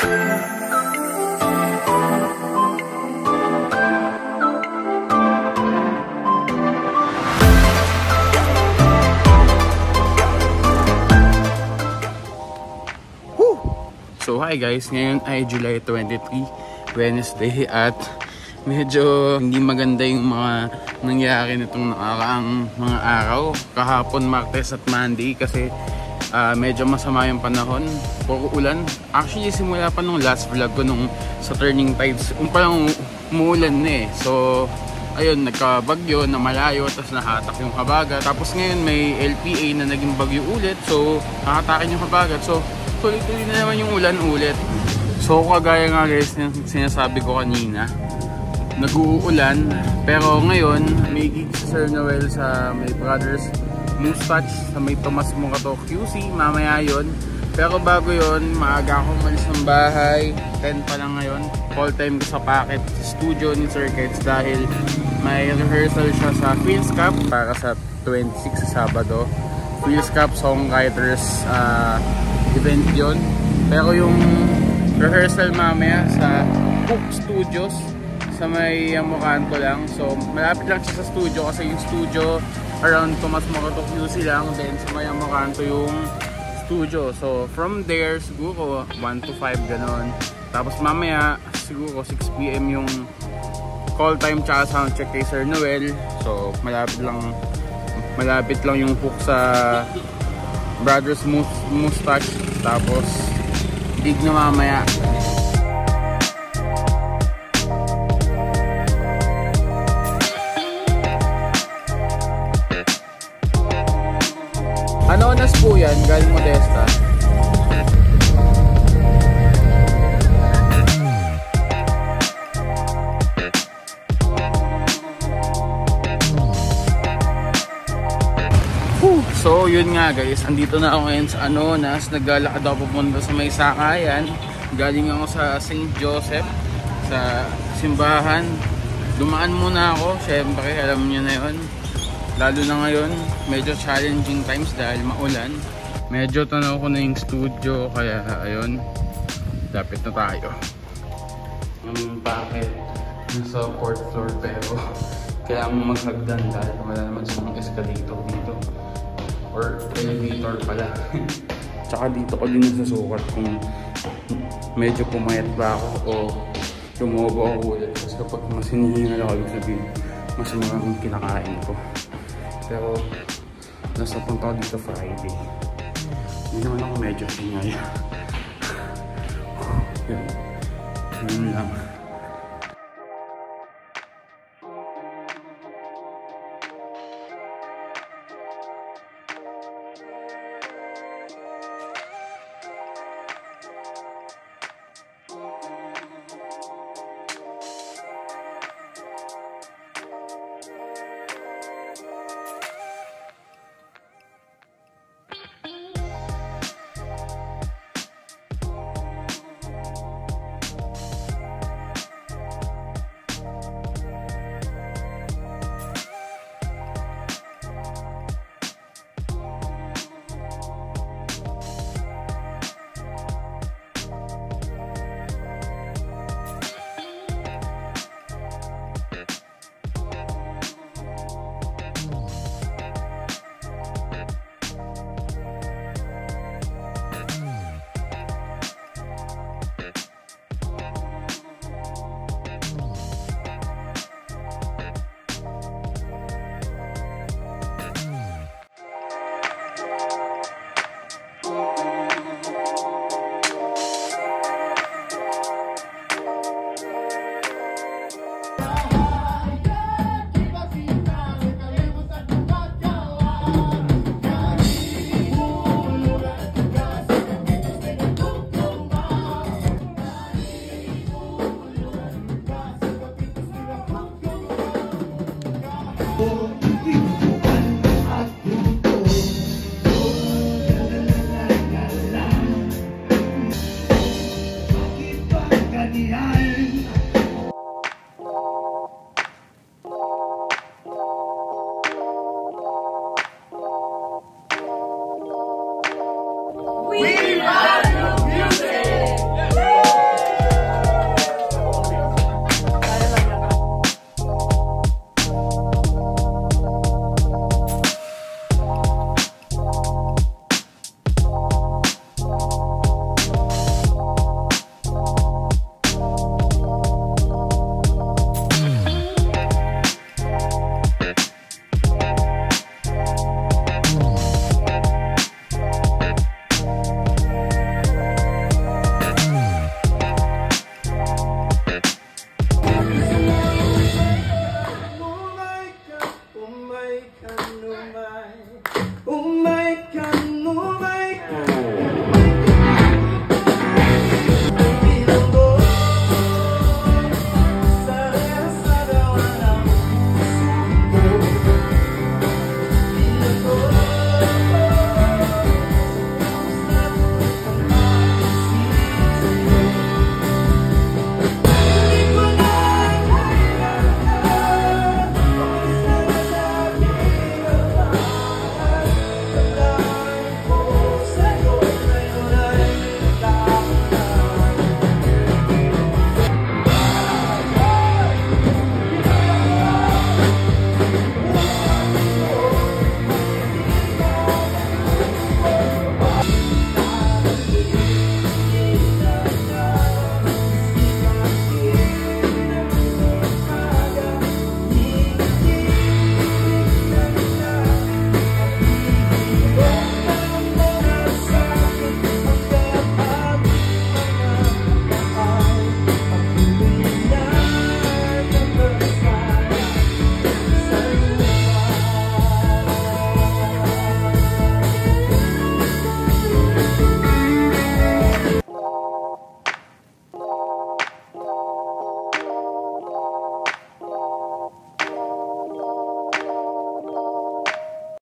So hi guys, ngayon ay July 23, Wednesday, at medyo hindi maganda yung mga nangyari nitong nakaraang mga araw. Kahapon, Martes at Monday kasi medyo masama yung panahon, puro ulan. Actually simula pa nung last vlog ko nung sa Turning Tides, parang umuulan na eh. So ayun, nagkabagyo na malayo, tapos nahatak yung habagat. Tapos ngayon may LPA na naging bagyo ulit, so nakatakin yung habagat. So tuloy-tuloy na naman yung ulan ulit. So kagaya nga guys yung sinasabi ko kanina, nag-uulan. Pero ngayon may gig si Sir Noel sa may Brothers Moustache sa may Tomas Morato QC, mamaya yon. Pero bago yon, maaga akong umalis ng bahay, 10 pa lang ngayon. Call time ko sa Packet studio ni Sir Kets dahil may rehearsal siya sa Phil's Cup para sa 26 sa Sabado. Phil's Cup Songwriters event yon. Pero yung rehearsal mamaya sa Cook Studios sa may Amocanto lang. So malapit lang siya sa studio kasi yung studio around Tomas Morato QC lang. Then sa may Amocanto yung studio. So from there siguro 1 to 5 ganon. Tapos mamaya siguro 6 PM yung call time tsaka soundcheck kay Sir Noel. So malapit lang yung hook sa Brothers Moustache, tapos dig na mamaya. Ano oras po yan? Galing Modesta? So yun nga guys, andito na ako ngayon sa Anonas. Naglalakad ako pupunta sa may sakayan. Galing ako sa St. Joseph, sa simbahan. Dumaan muna ako, syempre alam nyo na yun. Lalo na ngayon, medyo challenging times dahil maulan. Medyo tanaw ko na yung studio, kaya ayun, lapit na tayo. Yung packet nasa 4th floor, pero kailangan mo maghagdan dahil wala naman sa mga escalator dito. Or elevator pala. Tsaka dito ko din nasusukat kung medyo pumayat ba ako o lumobo ako ulit. Kasi kapag mas hinihingal ako, ibig sabihin mas maraming kinakain ko. Pero nasa punta ko dito Friday. Hindi naman ako medyo hingal. Yun lang.